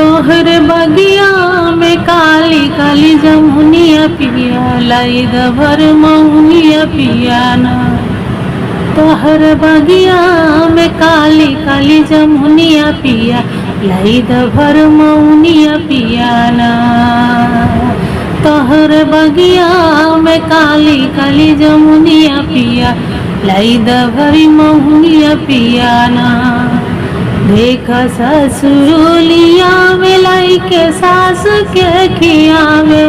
तोहर बगिया में काली काली जमुनिया पिया लाई द भर मौनिया पिया ना। तोहर बगिया में काली काली जमुनिया पिया लाई द भर मौनिया पिया ना। तोहर बगिया में काली काली जमुनिया पिया लाई द भरी मौनिया पिया ना। देखा ससुरुलिया में लाई के सास के खियावे,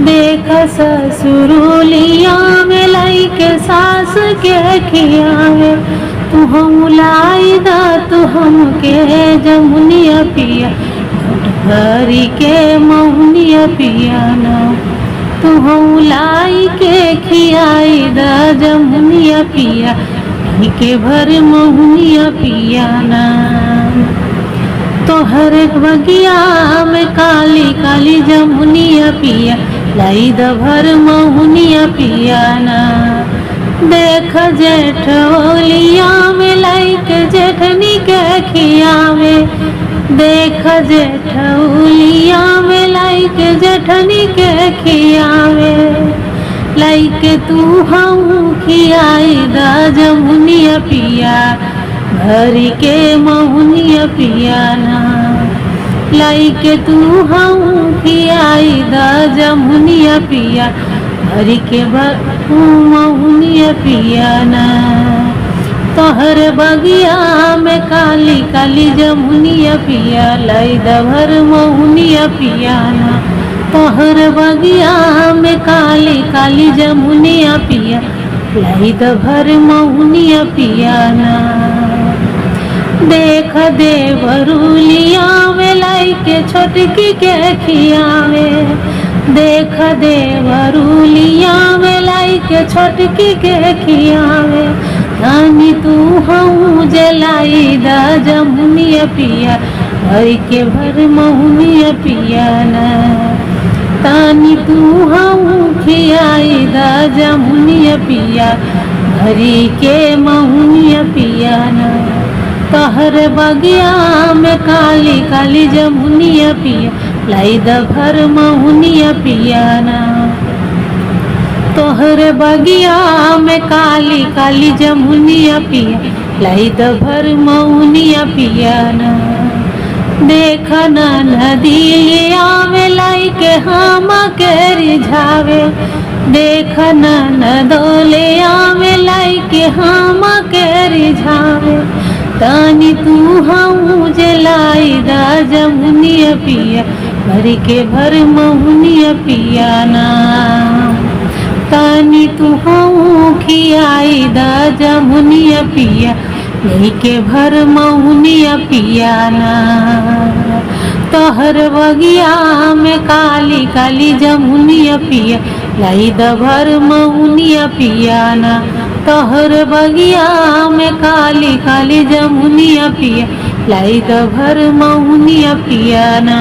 देखा ससुरुलिया में लाई के सास के खियावे। तू हम लाई दा तू हमके जमुनिया पिया भरी के मौनिया पिया ना। तू हम लाई के खियाई दा जमुनिया पिया के भर महुनिया पिया ना। तोहर बगिया में काली काली जमुनिया पिया लाई द भर महुनिया पिया ना। देख जेठोलिया में लाई के जेठनी के खियावे, देख जेठोलिया में लाई के जेठनी के खियावे। लाई के तू हम खियाई दा जमुनिया पिया भरी के महुनिया पिया ना। लाई के तू हम खियाई दा जमुनिया पिया भरी के महुनिया पिया ना। तोहर बगिया में काली काली जमुनिया पिया लाई द भर महुनिया पिया ना। तोहर बगिया में काली काली जमुनिया पिया लाई द भर महुनिया पिया ना। देख देवरुलिया में लाई के छोटकी के खियावे, देख देवरुलिया में लाई के छोटकी के खियावे। रानी तू हूँ जलाई दा जमुनिया पिया भर के भर महुनिया पिया ना। तानी तू हम खियाई दा जमुनिया पिया भरी के महुनिया पिया ना। तोहर बगिया में काली काली जमुनिया पिया लाई द भर महुनिया पिया ना। तोहर बगिया में काली काली जमुनिया पिया लाई द भर महुनिया पिया ना। देख नदिया में लाई के हम के रिझावे, देख नदोलिया में लाई के हम के रिझावे। तानी तू हम जलाई दा जमुनिया पिया भरी के भर महुनिया पिया ना। तानी तू हम खियाई दा जमुनिया पिया लाई के भर महुनिया पिया ना। तोहर बगिया में काली काली जमुनिया पिया लाई द भर महुनिया पिया ना। तोहर बगिया में काली काली जमुनिया पिया लाई द भर महुनिया पिया ना।